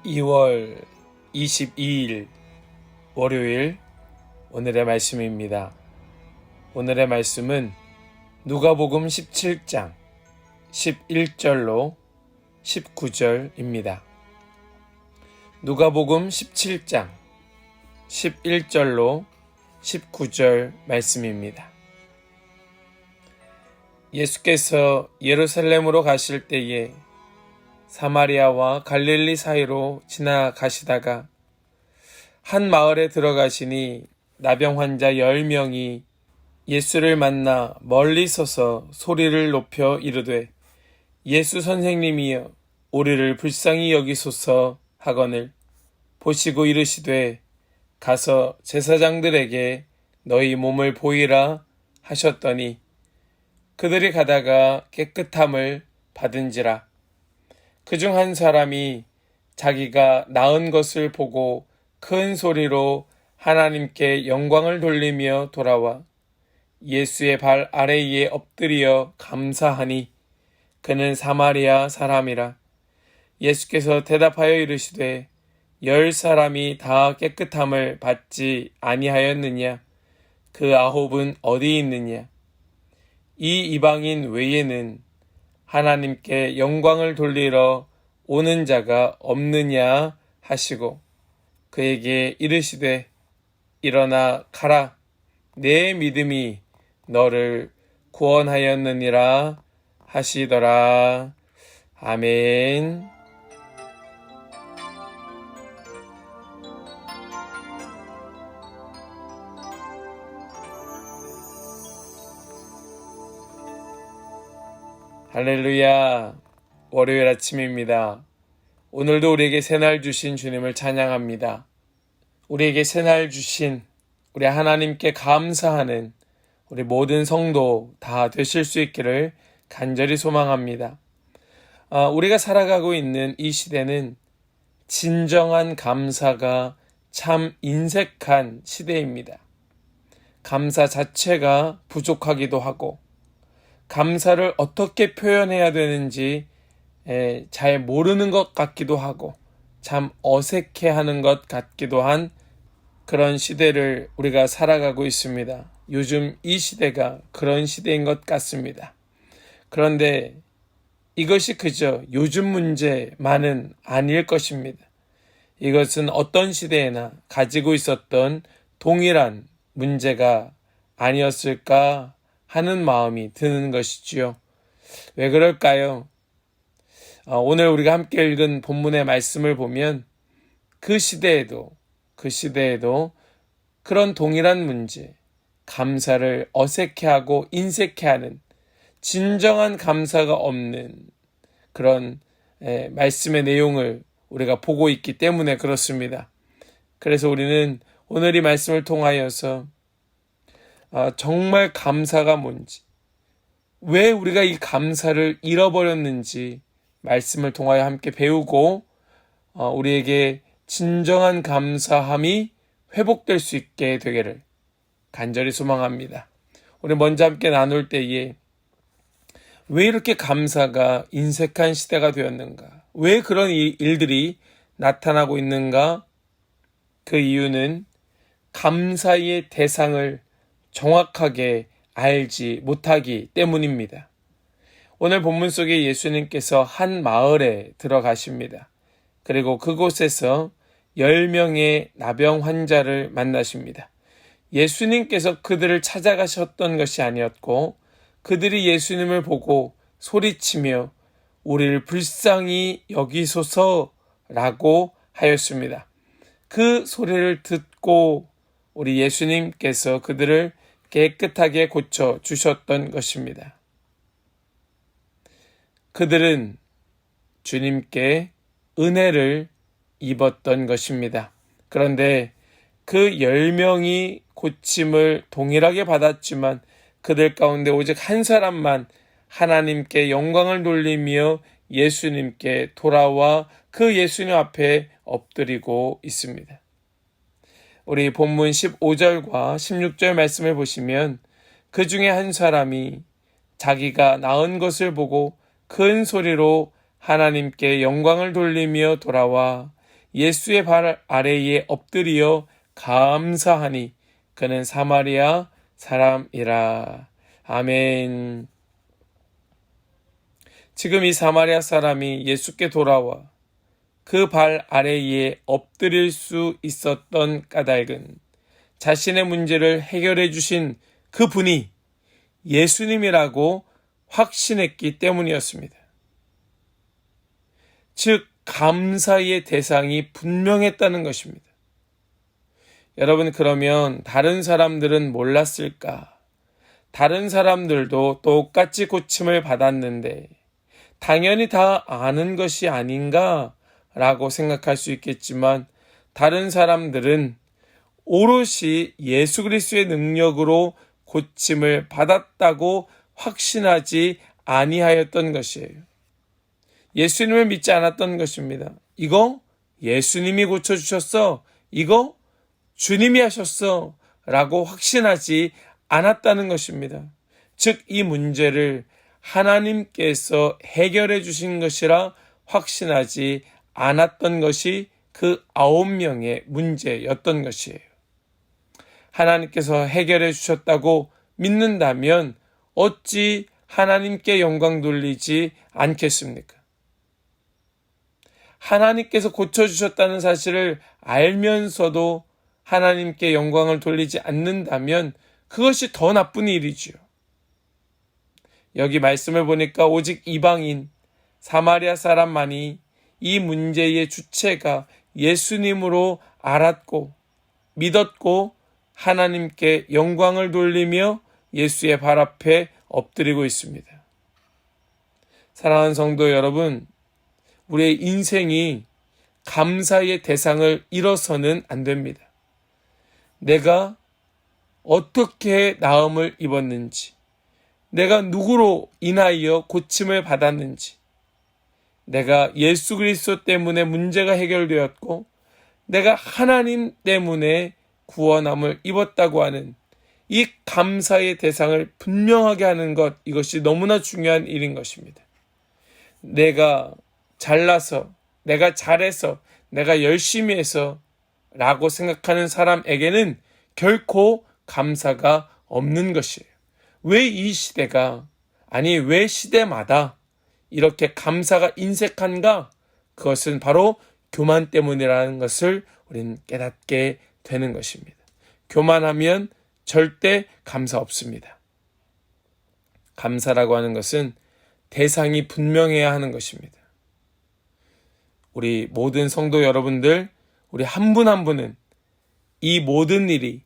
2월 22일 월요일 오늘의 말씀입니다. 오늘의 말씀은 누가복음 17장 11절로 19절입니다. 누가복음 17장 11절로 19절 말씀입니다. 예수께서 예루살렘으로 가실 때에 사마리아와 갈릴리 사이로 지나가시다가 한 마을에 들어가시니 나병 환자 10명이 예수를 만나 멀리 서서 소리를 높여 이르되 예수 선생님이여 우리를 불쌍히 여기소서 하거늘 보시고 이르시되 가서 제사장들에게 너희 몸을 보이라 하셨더니 그들이 가다가 깨끗함을 받은지라. 그중 한 사람이 자기가 나은 것을 보고 큰 소리로 하나님께 영광을 돌리며 돌아와 예수의 발 아래에 엎드려 감사하니 그는 사마리아 사람이라. 예수께서 대답하여 이르시되 10사람이 다 깨끗함을 받지 아니하였느냐? 그 9은 어디 있느냐? 이 이방인 외에는 하나님께 영광을 돌리러 오는 자가 없느냐 하시고 그에게 이르시되 일어나 가라 내 믿음이 너를 구원하였느니라 하시더라. 아멘. 할렐루야. 월요일 아침입니다. 오늘도 우리에게 새날 주신 주님을 찬양합니다. 우리에게 새날 주신 우리 하나님께 감사하는 우리 모든 성도 다 되실 수 있기를 간절히 소망합니다. 우리가 살아가고 있는 이 시대는 진정한 감사가 참 인색한 시대입니다. 감사 자체가 부족하기도 하고 감사를 어떻게 표현해야 되는지 잘 모르는 것 같기도 하고 참 어색해하는 것 같기도 한 그런 시대를 우리가 살아가고 있습니다. 요즘 이 시대가 그런 시대인 것 같습니다. 그런데 이것이 그저 요즘 문제만은 아닐 것입니다. 이것은 어떤 시대에나 가지고 있었던 동일한 문제가 아니었을까 하는 마음이 드는 것이지요. 왜 그럴까요? 오늘 우리가 함께 읽은 본문의 말씀을 보면 그 시대에도 그런 동일한 문제, 감사를 어색해하고 인색해하는 진정한 감사가 없는 그런 말씀의 내용을 우리가 보고 있기 때문에 그렇습니다. 그래서 우리는 오늘 이 말씀을 통하여서 정말 감사가 뭔지, 왜 우리가 이 감사를 잃어버렸는지 말씀을 통하여 함께 배우고 우리에게 진정한 감사함이 회복될 수 있게 되기를 간절히 소망합니다. 우리 먼저 함께 나눌 때에 왜 이렇게 감사가 인색한 시대가 되었는가? 왜 그런 일들이 나타나고 있는가? 그 이유는 감사의 대상을 정확하게 알지 못하기 때문입니다. 오늘 본문 속에 예수님께서 한 마을에 들어가십니다. 그리고 그곳에서 10명의 나병 환자를 만나십니다. 예수님께서 그들을 찾아가셨던 것이 아니었고 그들이 예수님을 보고 소리치며 우리를 불쌍히 여기소서라고 하였습니다. 그 소리를 듣고 우리 예수님께서 그들을 깨끗하게 고쳐주셨던 것입니다. 그들은 주님께 은혜를 입었던 것입니다. 그런데 그 10명이 고침을 동일하게 받았지만 그들 가운데 오직 한 사람만 하나님께 영광을 돌리며 예수님께 돌아와 그 예수님 앞에 엎드리고 있습니다. 우리 본문 15절과 16절 말씀을 보시면 그 중에 한 사람이 자기가 나은 것을 보고 큰 소리로 하나님께 영광을 돌리며 돌아와 예수의 발 아래에 엎드려 감사하니 그는 사마리아 사람이라. 아멘. 지금 이 사마리아 사람이 예수께 돌아와 그 발 아래에 엎드릴 수 있었던 까닭은 자신의 문제를 해결해 주신 그 분이 예수님이라고 확신했기 때문이었습니다. 즉, 감사의 대상이 분명했다는 것입니다. 여러분, 그러면 다른 사람들은 몰랐을까? 다른 사람들도 똑같이 고침을 받았는데 당연히 다 아는 것이 아닌가? 라고 생각할 수 있겠지만 다른 사람들은 오롯이 예수 그리스도의 능력으로 고침을 받았다고 확신하지 아니하였던 것이에요. 예수님을 믿지 않았던 것입니다. 이거 예수님이 고쳐주셨어. 이거 주님이 하셨어. 라고 확신하지 않았다는 것입니다. 즉, 이 문제를 하나님께서 해결해 주신 것이라 확신하지 않았던 것이 그 9명의 문제였던 것이에요. 하나님께서 해결해 주셨다고 믿는다면 어찌 하나님께 영광 돌리지 않겠습니까? 하나님께서 고쳐주셨다는 사실을 알면서도 하나님께 영광을 돌리지 않는다면 그것이 더 나쁜 일이지요. 여기 말씀을 보니까 오직 이방인 사마리아 사람만이 이 문제의 주체가 예수님으로 알았고 믿었고 하나님께 영광을 돌리며 예수의 발 앞에 엎드리고 있습니다. 사랑하는 성도 여러분, 우리의 인생이 감사의 대상을 잃어서는 안 됩니다. 내가 어떻게 나음을 입었는지, 내가 누구로 인하여 고침을 받았는지, 내가 예수 그리스도 때문에 문제가 해결되었고 내가 하나님 때문에 구원함을 입었다고 하는 이 감사의 대상을 분명하게 하는 것, 이것이 너무나 중요한 일인 것입니다. 내가 잘나서, 내가 잘해서, 내가 열심히 해서 라고 생각하는 사람에게는 결코 감사가 없는 것이에요. 왜 이 시대가, 아니 왜 시대마다 이렇게 감사가 인색한가? 그것은 바로 교만 때문이라는 것을 우리는 깨닫게 되는 것입니다. 교만하면 절대 감사 없습니다. 감사라고 하는 것은 대상이 분명해야 하는 것입니다. 우리 모든 성도 여러분들, 우리 한 분 한 분은 이 모든 일이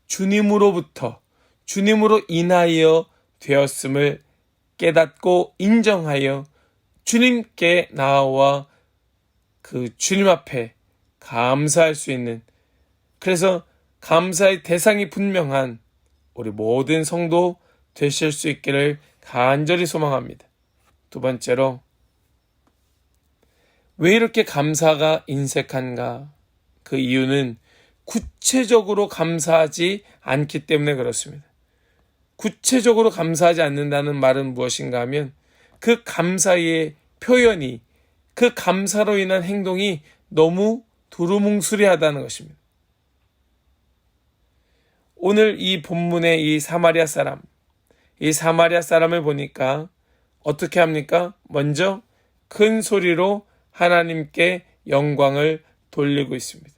주님으로부터, 주님으로 인하여 되었음을 깨닫고 인정하여 주님께 나와 그 주님 앞에 감사할 수 있는, 그래서 감사의 대상이 분명한 우리 모든 성도 되실 수 있기를 간절히 소망합니다. 두 번째로, 왜 이렇게 감사가 인색한가? 그 이유는 구체적으로 감사하지 않기 때문에 그렇습니다. 구체적으로 감사하지 않는다는 말은 무엇인가 하면 그 감사의 표현이, 그 감사로 인한 행동이 너무 두루뭉술하다는 것입니다. 오늘 이 본문의 이 사마리아 사람을 보니까 어떻게 합니까? 먼저 큰 소리로 하나님께 영광을 돌리고 있습니다.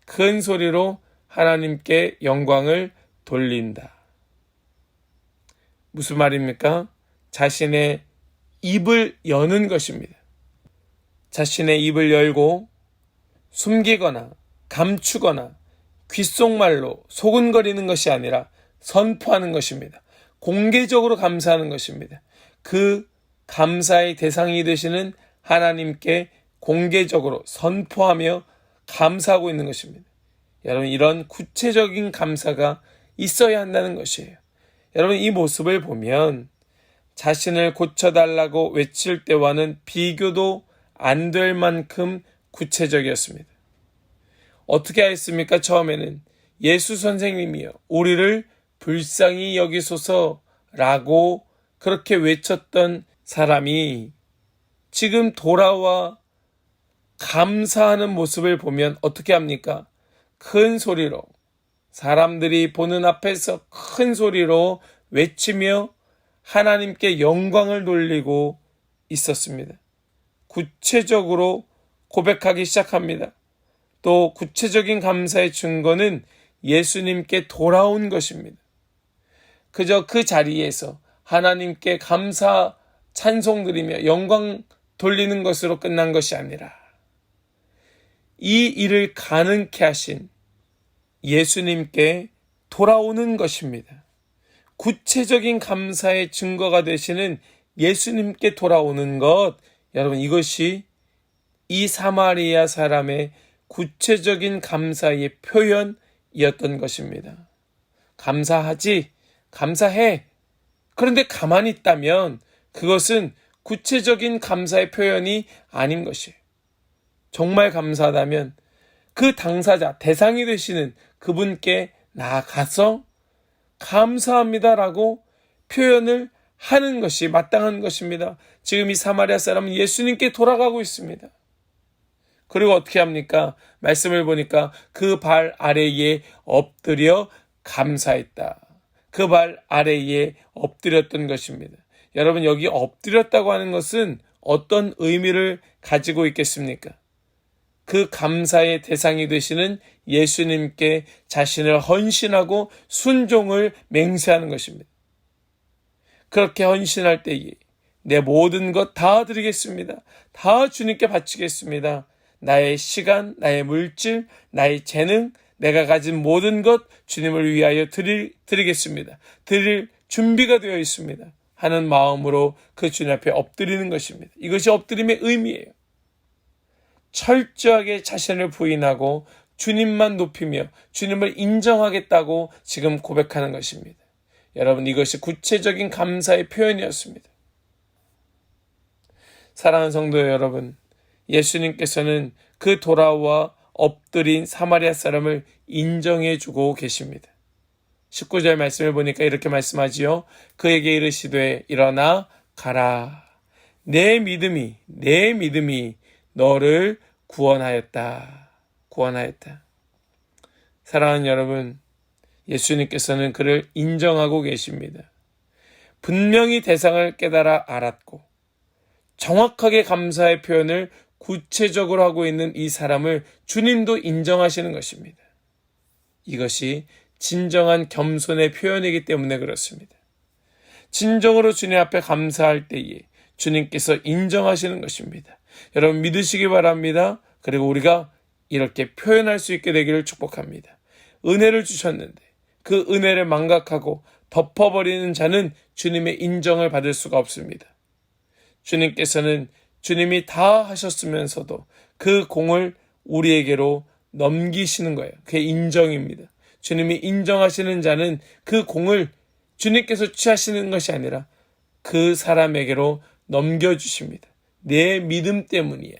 큰 소리로 하나님께 영광을 돌린다. 무슨 말입니까? 자신의 입을 여는 것입니다. 자신의 입을 열고 숨기거나 감추거나 귓속말로 소근거리는 것이 아니라 선포하는 것입니다. 공개적으로 감사하는 것입니다. 그 감사의 대상이 되시는 하나님께 공개적으로 선포하며 감사하고 있는 것입니다. 여러분, 이런 구체적인 감사가 있어야 한다는 것이에요. 여러분, 이 모습을 보면 자신을 고쳐달라고 외칠 때와는 비교도 안 될 만큼 구체적이었습니다. 어떻게 했습니까? 처음에는 예수 선생님이여 우리를 불쌍히 여기소서라고 그렇게 외쳤던 사람이 지금 돌아와 감사하는 모습을 보면 어떻게 합니까? 큰 소리로, 사람들이 보는 앞에서 큰 소리로 외치며 하나님께 영광을 돌리고 있었습니다. 구체적으로 고백하기 시작합니다. 또 구체적인 감사의 증거는 예수님께 돌아온 것입니다. 그저 그 자리에서 하나님께 감사 찬송 드리며 영광 돌리는 것으로 끝난 것이 아니라 이 일을 가능케 하신 예수님께 돌아오는 것입니다. 구체적인 감사의 증거가 되시는 예수님께 돌아오는 것, 여러분, 이것이 이 사마리아 사람의 구체적인 감사의 표현이었던 것입니다. 감사하지, 감사해. 그런데 가만히 있다면 그것은 구체적인 감사의 표현이 아닌 것이에요. 정말 감사하다면 그 당사자, 대상이 되시는 그분께 나아가서 감사합니다라고 표현을 하는 것이 마땅한 것입니다. 지금 이 사마리아 사람은 예수님께 돌아가고 있습니다. 그리고 어떻게 합니까? 말씀을 보니까 그 발 아래에 엎드려 감사했다. 그 발 아래에 엎드렸던 것입니다. 여러분, 여기 엎드렸다고 하는 것은 어떤 의미를 가지고 있겠습니까? 그 감사의 대상이 되시는 예수님께 자신을 헌신하고 순종을 맹세하는 것입니다. 그렇게 헌신할 때에 내 모든 것 다 드리겠습니다. 다 주님께 바치겠습니다. 나의 시간, 나의 물질, 나의 재능, 내가 가진 모든 것 주님을 위하여 드리겠습니다. 드릴 준비가 되어 있습니다. 하는 마음으로 그 주님 앞에 엎드리는 것입니다. 이것이 엎드림의 의미예요. 철저하게 자신을 부인하고 주님만 높이며 주님을 인정하겠다고 지금 고백하는 것입니다. 여러분, 이것이 구체적인 감사의 표현이었습니다. 사랑하는 성도 여러분, 예수님께서는 그 돌아와 엎드린 사마리아 사람을 인정해 주고 계십니다. 19절 말씀을 보니까 이렇게 말씀하지요. 그에게 이르시되 일어나 가라. 내 믿음이 너를 구원하였다. 사랑하는 여러분, 예수님께서는 그를 인정하고 계십니다. 분명히 대상을 깨달아 알았고 정확하게 감사의 표현을 구체적으로 하고 있는 이 사람을 주님도 인정하시는 것입니다. 이것이 진정한 겸손의 표현이기 때문에 그렇습니다. 진정으로 주님 앞에 감사할 때에 주님께서 인정하시는 것입니다. 여러분, 믿으시기 바랍니다. 그리고 우리가 이렇게 표현할 수 있게 되기를 축복합니다. 은혜를 주셨는데 그 은혜를 망각하고 덮어버리는 자는 주님의 인정을 받을 수가 없습니다. 주님께서는 주님이 다 하셨으면서도 그 공을 우리에게로 넘기시는 거예요. 그게 인정입니다. 주님이 인정하시는 자는 그 공을 주님께서 취하시는 것이 아니라 그 사람에게로 넘겨주십니다. 내 믿음 때문이야.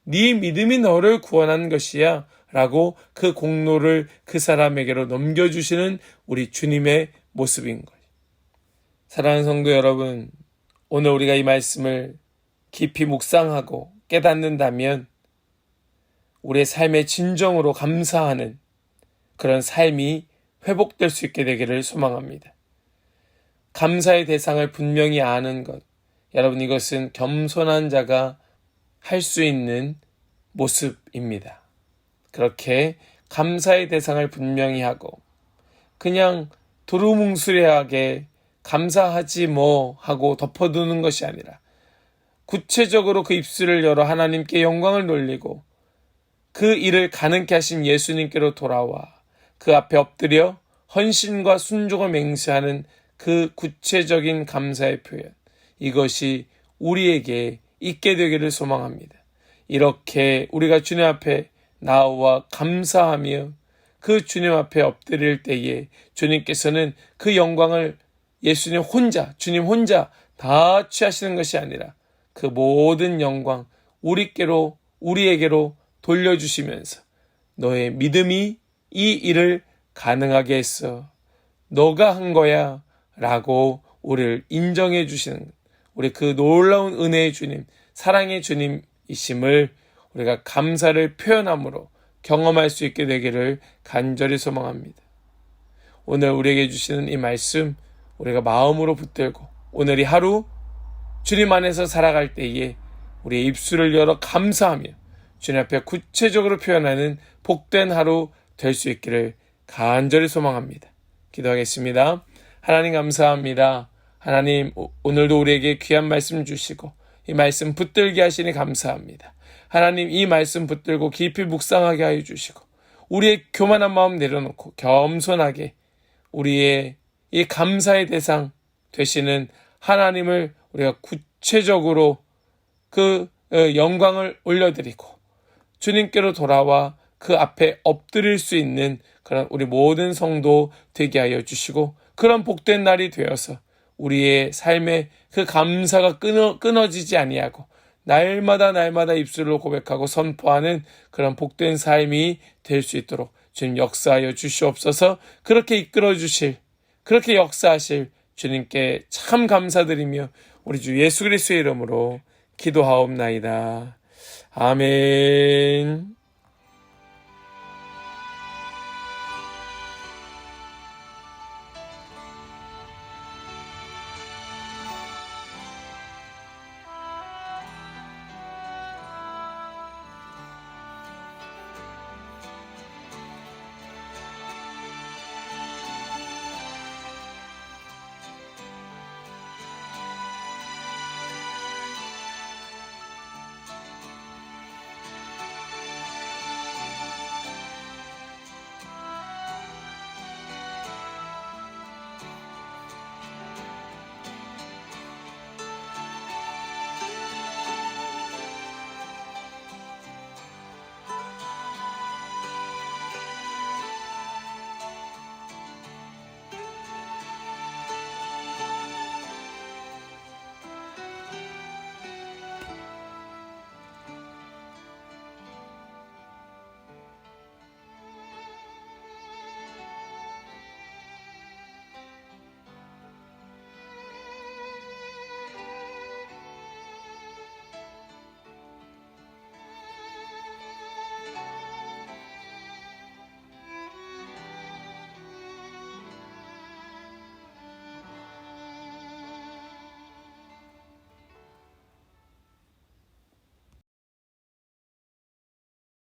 네 믿음이 너를 구원한 것이야. 라고 그 공로를 그 사람에게로 넘겨주시는 우리 주님의 모습인 거예요. 사랑하는 성도 여러분, 오늘 우리가 이 말씀을 깊이 묵상하고 깨닫는다면 우리의 삶의 진정으로 감사하는 그런 삶이 회복될 수 있게 되기를 소망합니다. 감사의 대상을 분명히 아는 것, 여러분, 이것은 겸손한 자가 할 수 있는 모습입니다. 그렇게 감사의 대상을 분명히 하고 그냥 두루뭉술하게 감사하지 뭐 하고 덮어두는 것이 아니라 구체적으로 그 입술을 열어 하나님께 영광을 돌리고 그 일을 가능케 하신 예수님께로 돌아와 그 앞에 엎드려 헌신과 순종을 맹세하는 그 구체적인 감사의 표현, 이것이 우리에게 있게 되기를 소망합니다. 이렇게 우리가 주님 앞에 나와 감사하며 그 주님 앞에 엎드릴 때에 주님께서는 그 영광을 주님 혼자 다 취하시는 것이 아니라 그 모든 영광 우리에게로 돌려주시면서 너의 믿음이 이 일을 가능하게 했어. 너가 한 거야. 라고 우리를 인정해 주시는 우리 그 놀라운 은혜의 주님, 사랑의 주님이심을 우리가 감사를 표현함으로 경험할 수 있게 되기를 간절히 소망합니다. 오늘 우리에게 주시는 이 말씀 우리가 마음으로 붙들고 오늘 이 하루 주님 안에서 살아갈 때에 우리의 입술을 열어 감사하며 주님 앞에 구체적으로 표현하는 복된 하루 될 수 있기를 간절히 소망합니다. 기도하겠습니다. 하나님 감사합니다. 하나님 오늘도 우리에게 귀한 말씀 주시고 이 말씀 붙들게 하시니 감사합니다. 하나님 이 말씀 붙들고 깊이 묵상하게 하여 주시고 우리의 교만한 마음 내려놓고 겸손하게 우리의 이 감사의 대상 되시는 하나님을 우리가 구체적으로 그 영광을 올려드리고 주님께로 돌아와 그 앞에 엎드릴 수 있는 그런 우리 모든 성도 되게 하여 주시고 그런 복된 날이 되어서 우리의 삶에 그 감사가 끊어지지 아니하고 날마다 입술로 고백하고 선포하는 그런 복된 삶이 될 수 있도록 주님 역사하여 주시옵소서. 그렇게 이끌어 주실, 그렇게 역사하실 주님께 참 감사드리며 우리 주 예수 그리스도의 이름으로 기도하옵나이다. 아멘.